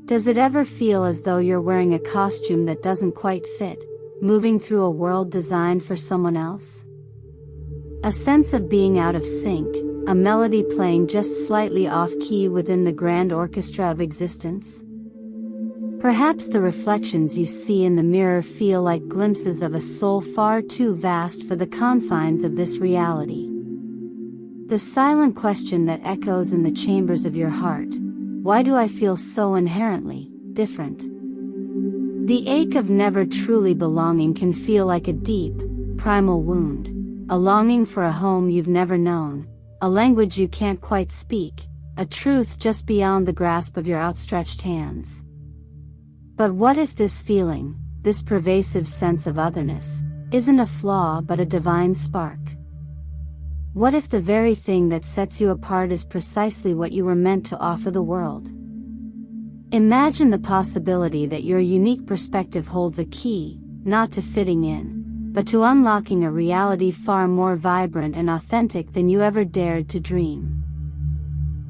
Does it ever feel as though you're wearing a costume that doesn't quite fit, moving through a world designed for someone else? A sense of being out of sync, a melody playing just slightly off-key within the grand orchestra of existence? Perhaps the reflections you see in the mirror feel like glimpses of a soul far too vast for the confines of this reality. The silent question that echoes in the chambers of your heart: why do I feel so inherently different? The ache of never truly belonging can feel like a deep, primal wound, a longing for a home you've never known, a language you can't quite speak, a truth just beyond the grasp of your outstretched hands. But what if this feeling, this pervasive sense of otherness, isn't a flaw but a divine spark? What if the very thing that sets you apart is precisely what you were meant to offer the world? Imagine the possibility that your unique perspective holds a key, not to fitting in, but to unlocking a reality far more vibrant and authentic than you ever dared to dream.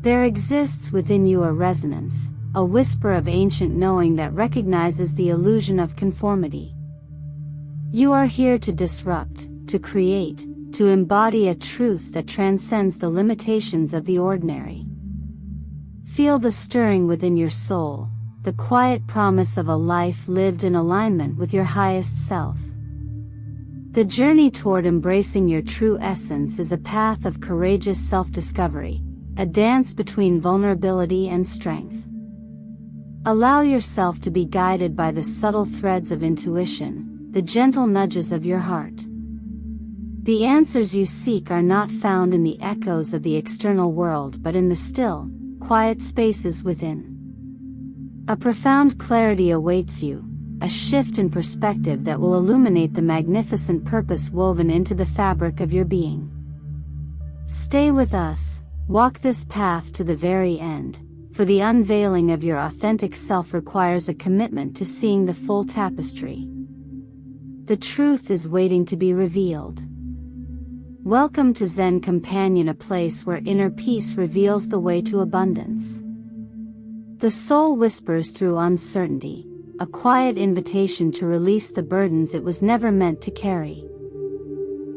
There exists within you a resonance, a whisper of ancient knowing that recognizes the illusion of conformity. You are here to disrupt, to create, to embody a truth that transcends the limitations of the ordinary. Feel the stirring within your soul, the quiet promise of a life lived in alignment with your highest self. The journey toward embracing your true essence is a path of courageous self-discovery, a dance between vulnerability and strength. Allow yourself to be guided by the subtle threads of intuition, the gentle nudges of your heart. The answers you seek are not found in the echoes of the external world but in the still, quiet spaces within. A profound clarity awaits you, a shift in perspective that will illuminate the magnificent purpose woven into the fabric of your being. Stay with us, walk this path to the very end, for the unveiling of your authentic self requires a commitment to seeing the full tapestry. The truth is waiting to be revealed. Welcome to Zen Companion, a place where inner peace reveals the way to abundance. The soul whispers through uncertainty, a quiet invitation to release the burdens it was never meant to carry.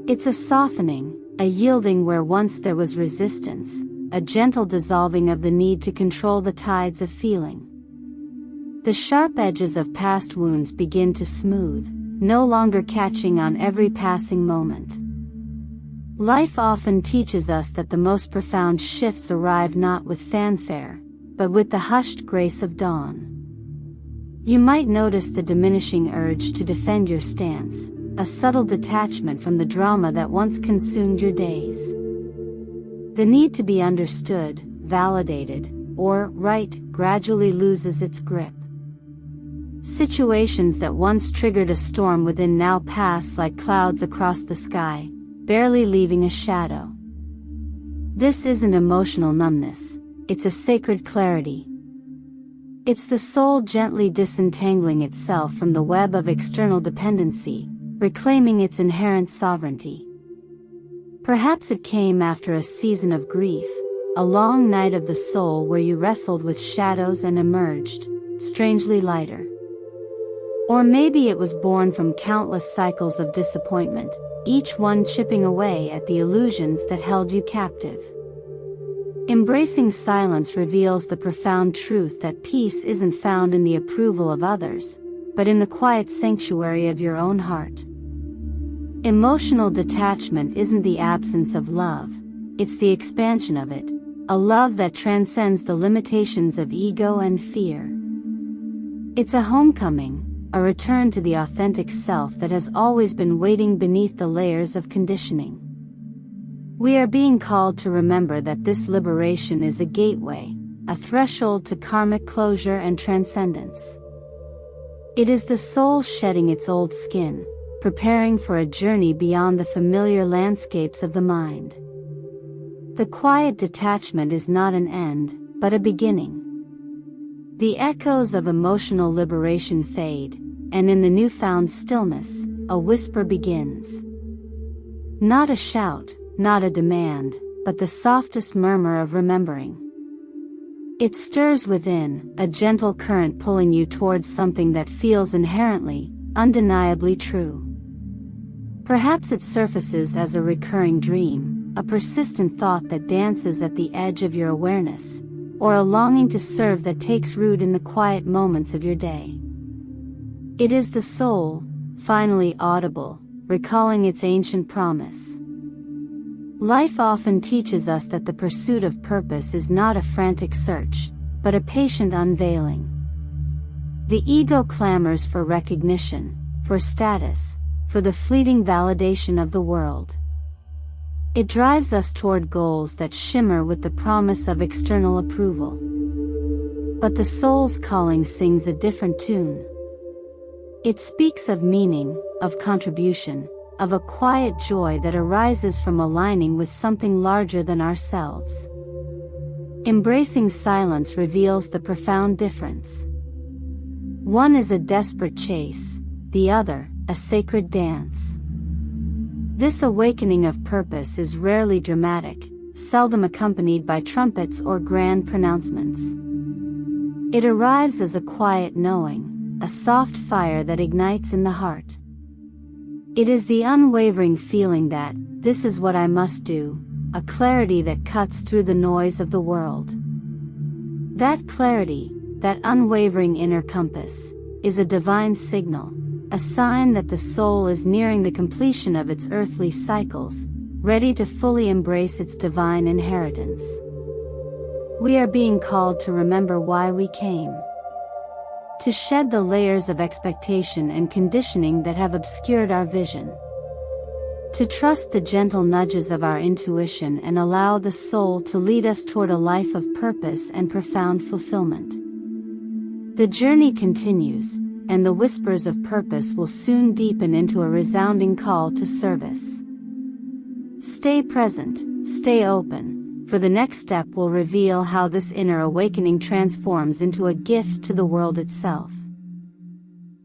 It's a softening, a yielding where once there was resistance, a gentle dissolving of the need to control the tides of feeling. The sharp edges of past wounds begin to smooth, no longer catching on every passing moment. Life often teaches us that the most profound shifts arrive not with fanfare, but with the hushed grace of dawn. You might notice the diminishing urge to defend your stance, a subtle detachment from the drama that once consumed your days. The need to be understood, validated, or right gradually loses its grip. Situations that once triggered a storm within now pass like clouds across the sky, barely leaving a shadow. This isn't emotional numbness, it's a sacred clarity. It's the soul gently disentangling itself from the web of external dependency, reclaiming its inherent sovereignty. Perhaps it came after a season of grief, a long night of the soul where you wrestled with shadows and emerged, strangely lighter. Or maybe it was born from countless cycles of disappointment, each one chipping away at the illusions that held you captive. Embracing silence reveals the profound truth that peace isn't found in the approval of others, but in the quiet sanctuary of your own heart. Emotional detachment isn't the absence of love, it's the expansion of it, a love that transcends the limitations of ego and fear. It's a homecoming, a return to the authentic self that has always been waiting beneath the layers of conditioning. We are being called to remember that this liberation is a gateway, a threshold to karmic closure and transcendence. It is the soul shedding its old skin, preparing for a journey beyond the familiar landscapes of the mind. The quiet detachment is not an end, but a beginning. The echoes of emotional liberation fade, and in the newfound stillness, a whisper begins. Not a shout, not a demand, but the softest murmur of remembering. It stirs within, a gentle current pulling you towards something that feels inherently, undeniably true. Perhaps it surfaces as a recurring dream, a persistent thought that dances at the edge of your awareness, or a longing to serve that takes root in the quiet moments of your day. It is the soul, finally audible, recalling its ancient promise. Life often teaches us that the pursuit of purpose is not a frantic search, but a patient unveiling. The ego clamors for recognition, for status, for the fleeting validation of the world. It drives us toward goals that shimmer with the promise of external approval. But the soul's calling sings a different tune. It speaks of meaning, of contribution, of a quiet joy that arises from aligning with something larger than ourselves. Embracing silence reveals the profound difference. One is a desperate chase, the other, a sacred dance. This awakening of purpose is rarely dramatic, seldom accompanied by trumpets or grand pronouncements. It arrives as a quiet knowing, a soft fire that ignites in the heart. It is the unwavering feeling that, this is what I must do, a clarity that cuts through the noise of the world. That clarity, that unwavering inner compass, is a divine signal, a sign that the soul is nearing the completion of its earthly cycles, ready to fully embrace its divine inheritance. We are being called to remember why we came. To shed the layers of expectation and conditioning that have obscured our vision. To trust the gentle nudges of our intuition and allow the soul to lead us toward a life of purpose and profound fulfillment. The journey continues, and the whispers of purpose will soon deepen into a resounding call to service. Stay present, stay open, for the next step will reveal how this inner awakening transforms into a gift to the world itself.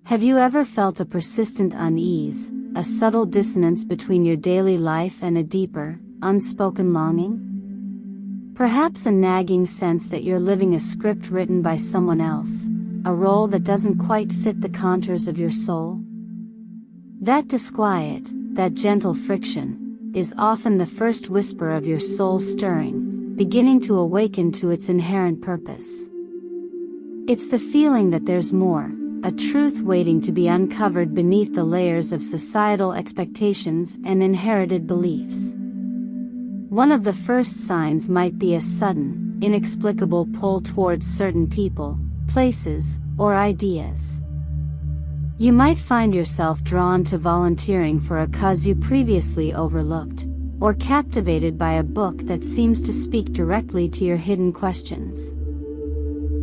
Have you ever felt a persistent unease, a subtle dissonance between your daily life and a deeper, unspoken longing? Perhaps a nagging sense that you're living a script written by someone else, a role that doesn't quite fit the contours of your soul? That disquiet, that gentle friction, is often the first whisper of your soul stirring, beginning to awaken to its inherent purpose. It's the feeling that there's more, a truth waiting to be uncovered beneath the layers of societal expectations and inherited beliefs. One of the first signs might be a sudden, inexplicable pull towards certain people, places, or ideas. You might find yourself drawn to volunteering for a cause you previously overlooked, or captivated by a book that seems to speak directly to your hidden questions.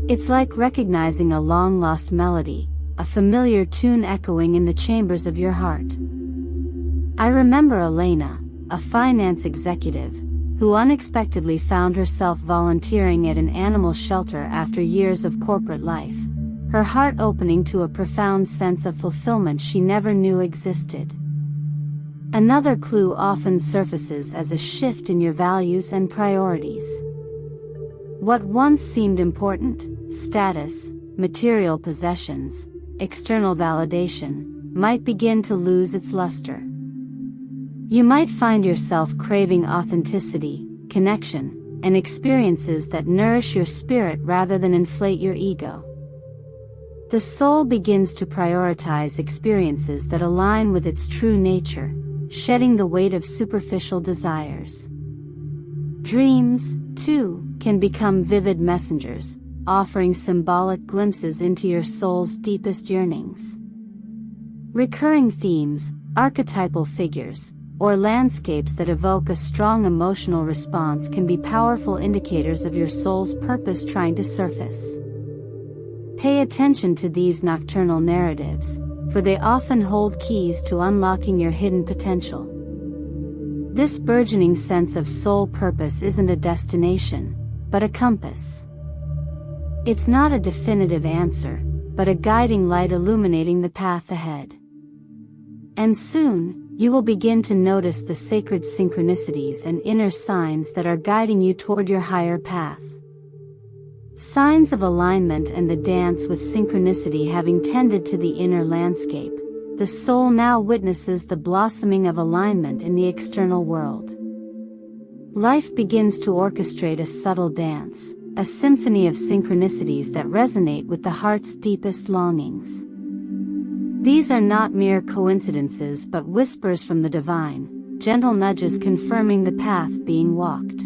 It's like recognizing a long-lost melody, a familiar tune echoing in the chambers of your heart. I remember Elena, a finance executive, who unexpectedly found herself volunteering at an animal shelter after years of corporate life, her heart opening to a profound sense of fulfillment she never knew existed. Another clue often surfaces as a shift in your values and priorities. What once seemed important, status, material possessions, external validation, might begin to lose its luster. You might find yourself craving authenticity, connection, and experiences that nourish your spirit rather than inflate your ego. The soul begins to prioritize experiences that align with its true nature, shedding the weight of superficial desires. Dreams, too, can become vivid messengers, offering symbolic glimpses into your soul's deepest yearnings. Recurring themes, archetypal figures, or landscapes that evoke a strong emotional response can be powerful indicators of your soul's purpose trying to surface. Pay attention to these nocturnal narratives, for they often hold keys to unlocking your hidden potential. This burgeoning sense of soul purpose isn't a destination, but a compass. It's not a definitive answer, but a guiding light illuminating the path ahead. And soon, you will begin to notice the sacred synchronicities and inner signs that are guiding you toward your higher path. Signs of alignment and the dance with synchronicity. Having tended to the inner landscape, the soul now witnesses the blossoming of alignment in the external world. Life begins to orchestrate a subtle dance, a symphony of synchronicities that resonate with the heart's deepest longings. These are not mere coincidences but whispers from the divine, gentle nudges confirming the path being walked.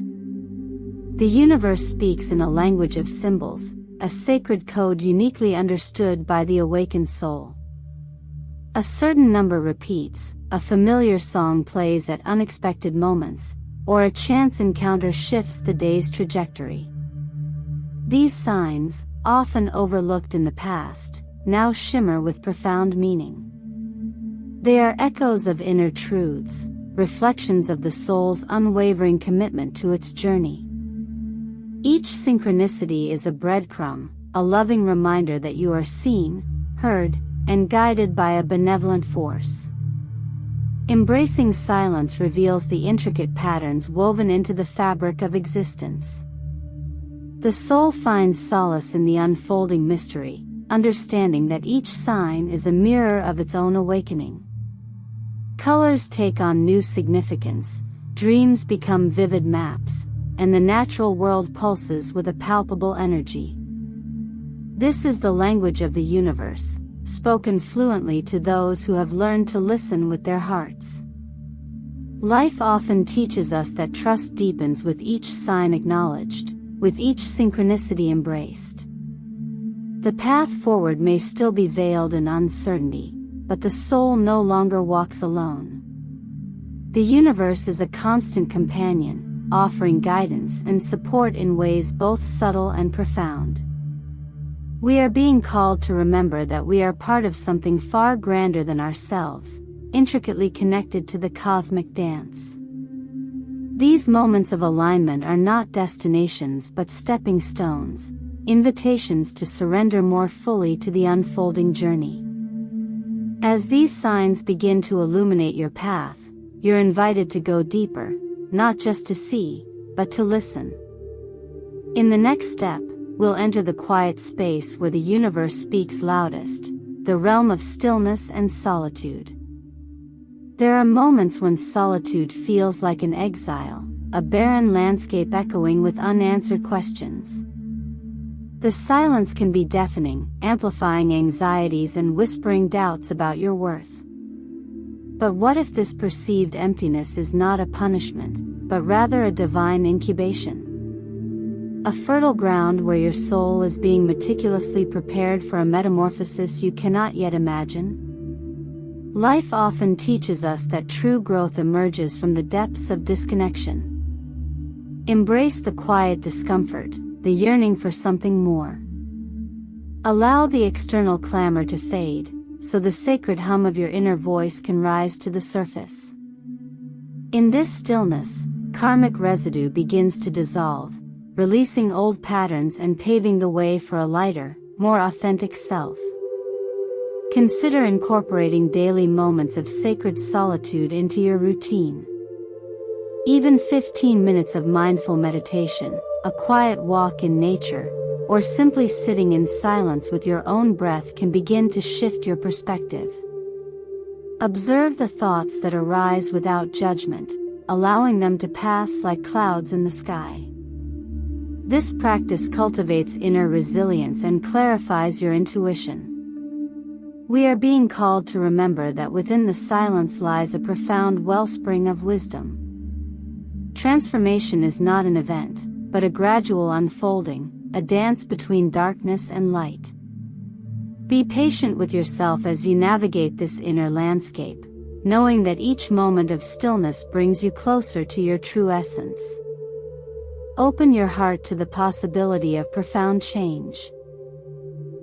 The universe speaks in a language of symbols, a sacred code uniquely understood by the awakened soul. A certain number repeats, a familiar song plays at unexpected moments, or a chance encounter shifts the day's trajectory. These signs, often overlooked in the past, now shimmer with profound meaning. They are echoes of inner truths, reflections of the soul's unwavering commitment to its journey. Each synchronicity is a breadcrumb, a loving reminder that you are seen, heard, and guided by a benevolent force. Embracing silence reveals the intricate patterns woven into the fabric of existence. The soul finds solace in the unfolding mystery, understanding that each sign is a mirror of its own awakening. Colors take on new significance, dreams become vivid maps, and the natural world pulses with a palpable energy. This is the language of the universe, spoken fluently to those who have learned to listen with their hearts. Life often teaches us that trust deepens with each sign acknowledged, with each synchronicity embraced. The path forward may still be veiled in uncertainty, but the soul no longer walks alone. The universe is a constant companion, offering guidance and support in ways both subtle and profound. We are being called to remember that we are part of something far grander than ourselves, intricately connected to the cosmic dance. These moments of alignment are not destinations but stepping stones, invitations to surrender more fully to the unfolding journey. As these signs begin to illuminate your path, you're invited to go deeper, not just to see, but to listen. In the next step, we'll enter the quiet space where the universe speaks loudest, the realm of stillness and solitude. There are moments when solitude feels like an exile, a barren landscape echoing with unanswered questions. The silence can be deafening, amplifying anxieties and whispering doubts about your worth. But what if this perceived emptiness is not a punishment, but rather a divine incubation? A fertile ground where your soul is being meticulously prepared for a metamorphosis you cannot yet imagine? Life often teaches us that true growth emerges from the depths of disconnection. Embrace the quiet discomfort, the yearning for something more. Allow the external clamor to fade, so the sacred hum of your inner voice can rise to the surface. In this stillness, karmic residue begins to dissolve, releasing old patterns and paving the way for a lighter, more authentic self. Consider incorporating daily moments of sacred solitude into your routine. Even 15 minutes of mindful meditation, a quiet walk in nature, or simply sitting in silence with your own breath can begin to shift your perspective. Observe the thoughts that arise without judgment, allowing them to pass like clouds in the sky. This practice cultivates inner resilience and clarifies your intuition. We are being called to remember that within the silence lies a profound wellspring of wisdom. Transformation is not an event, but a gradual unfolding, a dance between darkness and light. Be patient with yourself as you navigate this inner landscape, knowing that each moment of stillness brings you closer to your true essence. Open your heart to the possibility of profound change.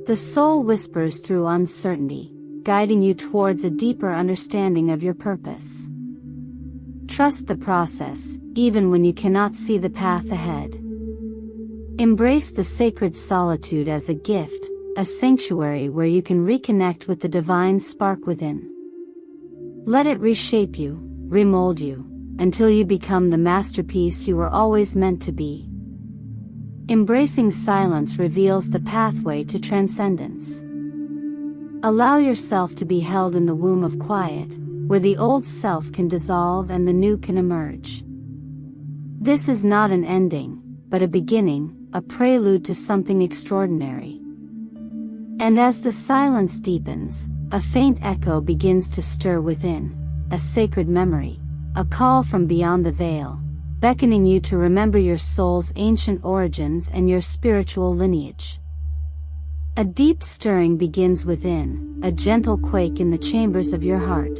The soul whispers through uncertainty, guiding you towards a deeper understanding of your purpose. Trust the process, even when you cannot see the path ahead. Embrace the sacred solitude as a gift, a sanctuary where you can reconnect with the divine spark within. Let it reshape you, remold you, until you become the masterpiece you were always meant to be. Embracing silence reveals the pathway to transcendence. Allow yourself to be held in the womb of quiet, where the old self can dissolve and the new can emerge. This is not an ending, but a beginning, a prelude to something extraordinary. And as the silence deepens, a faint echo begins to stir within, a sacred memory, a call from beyond the veil, beckoning you to remember your soul's ancient origins and your spiritual lineage. A deep stirring begins within, a gentle quake in the chambers of your heart.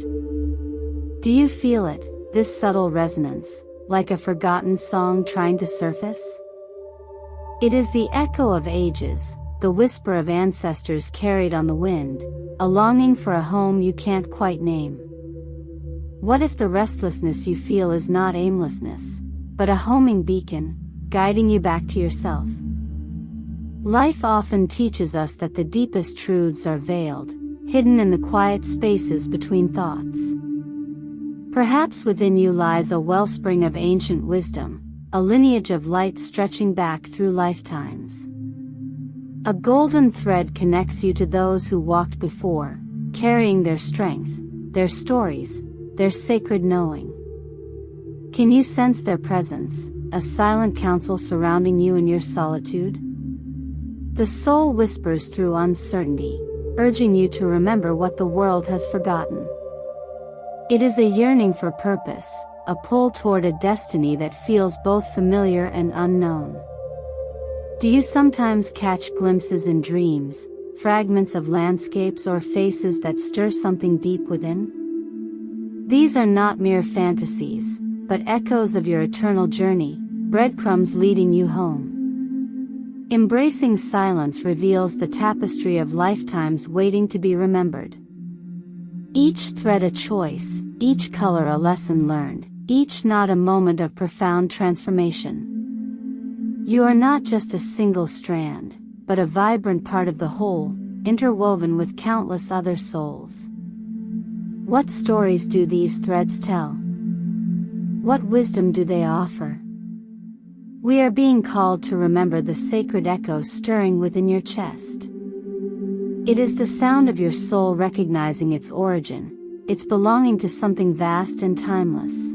Do you feel it, this subtle resonance, like a forgotten song trying to surface? It is the echo of ages, the whisper of ancestors carried on the wind, a longing for a home you can't quite name. What if the restlessness you feel is not aimlessness, but a homing beacon, guiding you back to yourself? Life often teaches us that the deepest truths are veiled, hidden in the quiet spaces between thoughts. Perhaps within you lies a wellspring of ancient wisdom, a lineage of light stretching back through lifetimes. A golden thread connects you to those who walked before, carrying their strength, their stories, their sacred knowing. Can you sense their presence, a silent counsel surrounding you in your solitude? The soul whispers through uncertainty, urging you to remember what the world has forgotten. It is a yearning for purpose, a pull toward a destiny that feels both familiar and unknown. Do you sometimes catch glimpses in dreams, fragments of landscapes or faces that stir something deep within? These are not mere fantasies, but echoes of your eternal journey, breadcrumbs leading you home. Embracing silence reveals the tapestry of lifetimes waiting to be remembered. Each thread a choice, each color a lesson learned, each knot a moment of profound transformation. You are not just a single strand, but a vibrant part of the whole, interwoven with countless other souls. What stories do these threads tell? What wisdom do they offer? We are being called to remember the sacred echo stirring within your chest. It is the sound of your soul recognizing its origin, its belonging to something vast and timeless.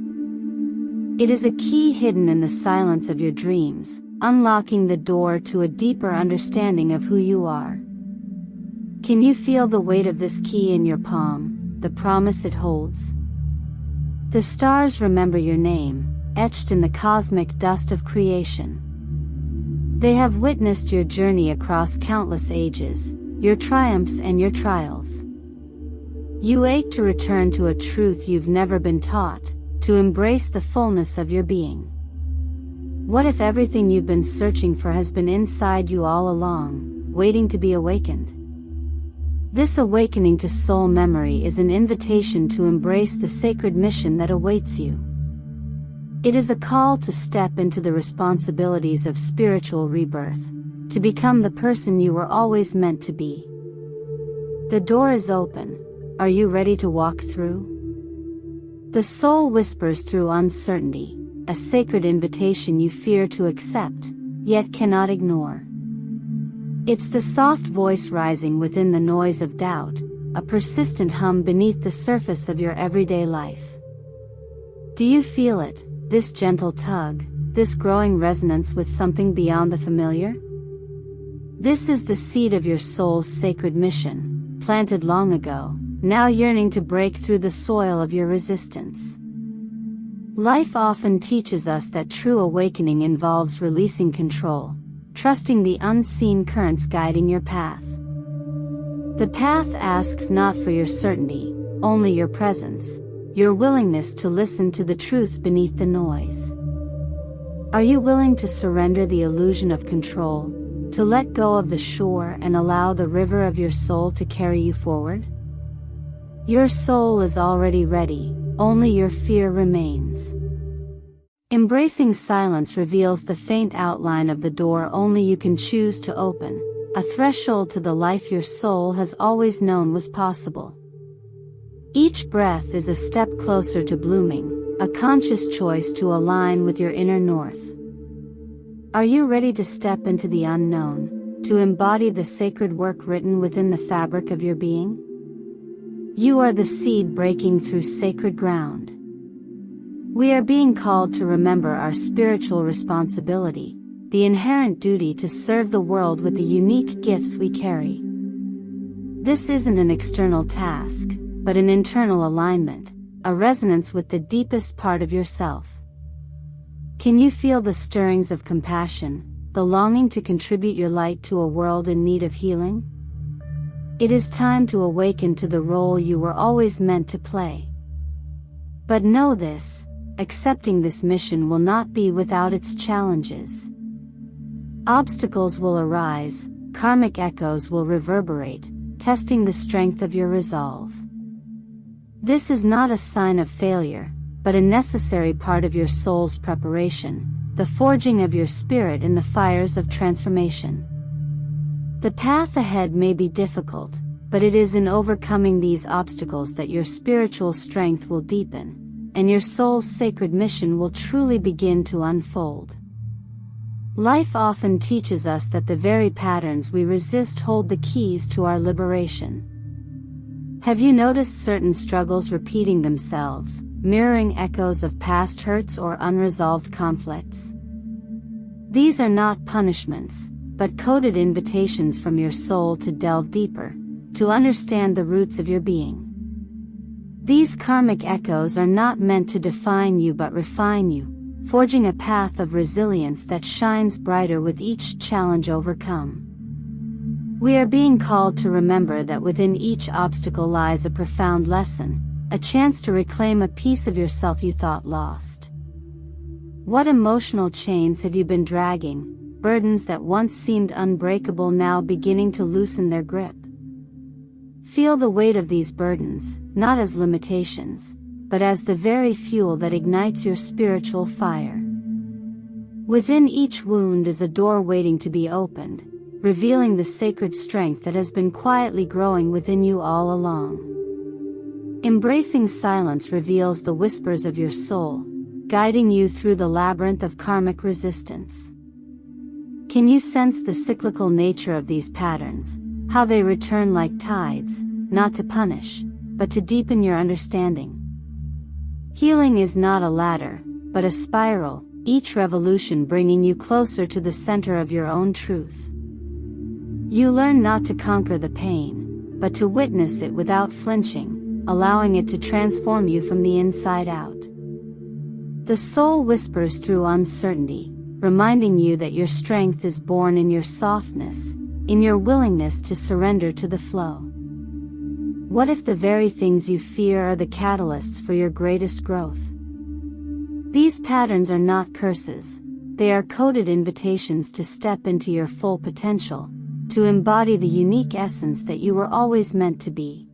It is a key hidden in the silence of your dreams, unlocking the door to a deeper understanding of who you are. Can you feel the weight of this key in your palm, the promise it holds? The stars remember your name, etched in the cosmic dust of creation. They have witnessed your journey across countless ages, your triumphs and your trials. You ache to return to a truth you've never been taught, to embrace the fullness of your being. What if everything you've been searching for has been inside you all along, waiting to be awakened? This awakening to soul memory is an invitation to embrace the sacred mission that awaits you. It is a call to step into the responsibilities of spiritual rebirth, to become the person you were always meant to be. The door is open. Are you ready to walk through? The soul whispers through uncertainty, a sacred invitation you fear to accept, yet cannot ignore. It's the soft voice rising within the noise of doubt, a persistent hum beneath the surface of your everyday life. Do you feel it, this gentle tug, this growing resonance with something beyond the familiar? This is the seed of your soul's sacred mission, planted long ago, now yearning to break through the soil of your resistance. Life often teaches us that true awakening involves releasing control, trusting the unseen currents guiding your path. The path asks not for your certainty, only your presence, your willingness to listen to the truth beneath the noise. Are you willing to surrender the illusion of control, to let go of the shore and allow the river of your soul to carry you forward? Your soul is already ready, only your fear remains. Embracing silence reveals the faint outline of the door only you can choose to open, a threshold to the life your soul has always known was possible. Each breath is a step closer to blooming, a conscious choice to align with your inner north. Are you ready to step into the unknown, to embody the sacred work written within the fabric of your being? You are the seed breaking through sacred ground. We are being called to remember our spiritual responsibility, the inherent duty to serve the world with the unique gifts we carry. This isn't an external task, but an internal alignment, a resonance with the deepest part of yourself. Can you feel the stirrings of compassion, the longing to contribute your light to a world in need of healing? It is time to awaken to the role you were always meant to play. But know this, accepting this mission will not be without its challenges. Obstacles will arise, karmic echoes will reverberate, testing the strength of your resolve. This is not a sign of failure, but a necessary part of your soul's preparation, the forging of your spirit in the fires of transformation. The path ahead may be difficult, but it is in overcoming these obstacles that your spiritual strength will deepen, and your soul's sacred mission will truly begin to unfold. Life often teaches us that the very patterns we resist hold the keys to our liberation. Have you noticed certain struggles repeating themselves, mirroring echoes of past hurts or unresolved conflicts? These are not punishments, but coded invitations from your soul to delve deeper, to understand the roots of your being. These karmic echoes are not meant to define you but refine you, forging a path of resilience that shines brighter with each challenge overcome. We are being called to remember that within each obstacle lies a profound lesson, a chance to reclaim a piece of yourself you thought lost. What emotional chains have you been dragging, burdens that once seemed unbreakable now beginning to loosen their grip? Feel the weight of these burdens, not as limitations, but as the very fuel that ignites your spiritual fire. Within each wound is a door waiting to be opened, revealing the sacred strength that has been quietly growing within you all along. Embracing silence reveals the whispers of your soul, guiding you through the labyrinth of karmic resistance. Can you sense the cyclical nature of these patterns, how they return like tides, not to punish, but to deepen your understanding? Healing is not a ladder, but a spiral, each revolution bringing you closer to the center of your own truth. You learn not to conquer the pain, but to witness it without flinching, allowing it to transform you from the inside out. The soul whispers through uncertainty, reminding you that your strength is born in your softness, in your willingness to surrender to the flow. What if the very things you fear are the catalysts for your greatest growth? These patterns are not curses, they are coded invitations to step into your full potential, to embody the unique essence that you were always meant to be.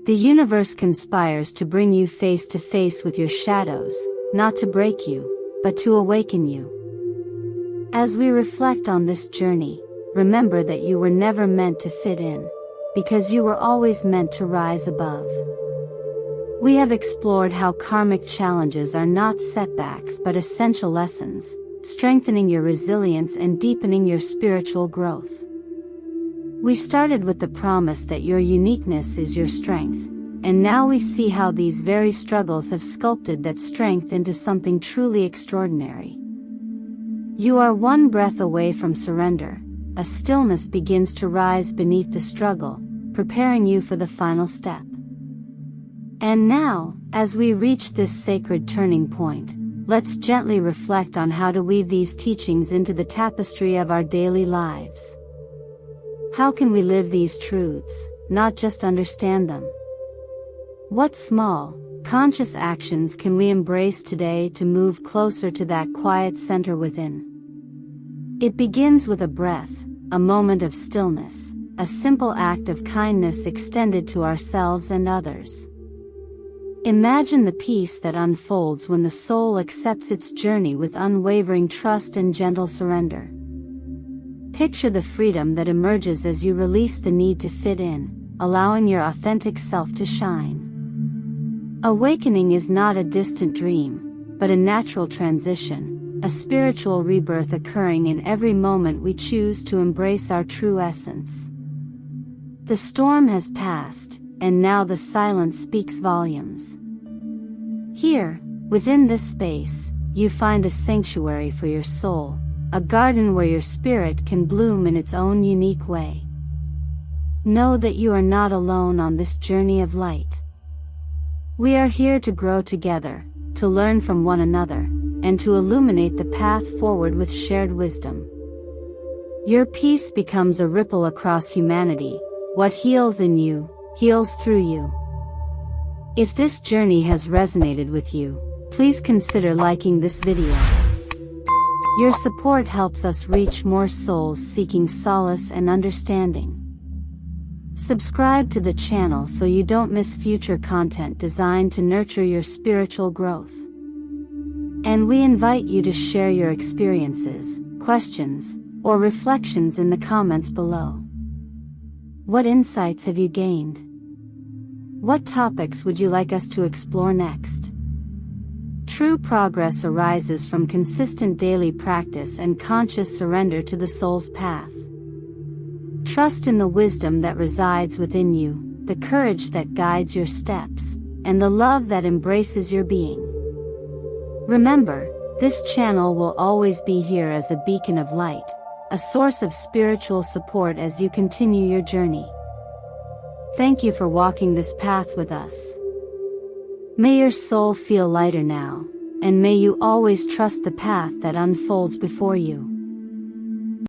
The universe conspires to bring you face to face with your shadows, not to break you, but to awaken you. As we reflect on this journey, remember that you were never meant to fit in, because you were always meant to rise above. We have explored how karmic challenges are not setbacks but essential lessons, strengthening your resilience and deepening your spiritual growth. We started with the promise that your uniqueness is your strength, and now we see how these very struggles have sculpted that strength into something truly extraordinary. You are one breath away from surrender. A stillness begins to rise beneath the struggle, preparing you for the final step. And now, as we reach this sacred turning point, let's gently reflect on how to weave these teachings into the tapestry of our daily lives. How can we live these truths, not just understand them? What small, conscious actions can we embrace today to move closer to that quiet center within? It begins with a breath, a moment of stillness, a simple act of kindness extended to ourselves and others. Imagine the peace that unfolds when the soul accepts its journey with unwavering trust and gentle surrender. Picture the freedom that emerges as you release the need to fit in, allowing your authentic self to shine. Awakening is not a distant dream, but a natural transition, a spiritual rebirth occurring in every moment we choose to embrace our true essence. The storm has passed, and now the silence speaks volumes. Here, within this space, you find a sanctuary for your soul, a garden where your spirit can bloom in its own unique way. Know that you are not alone on this journey of light. We are here to grow together, to learn from one another, and to illuminate the path forward with shared wisdom. Your peace becomes a ripple across humanity. What heals in you, heals through you. If this journey has resonated with you, please consider liking this video. Your support helps us reach more souls seeking solace and understanding. Subscribe to the channel so you don't miss future content designed to nurture your spiritual growth. And we invite you to share your experiences, questions, or reflections in the comments below. What insights have you gained? What topics would you like us to explore next? True progress arises from consistent daily practice and conscious surrender to the soul's path. Trust in the wisdom that resides within you, the courage that guides your steps, and the love that embraces your being. Remember, this channel will always be here as a beacon of light, a source of spiritual support as you continue your journey. Thank you for walking this path with us. May your soul feel lighter now, and may you always trust the path that unfolds before you.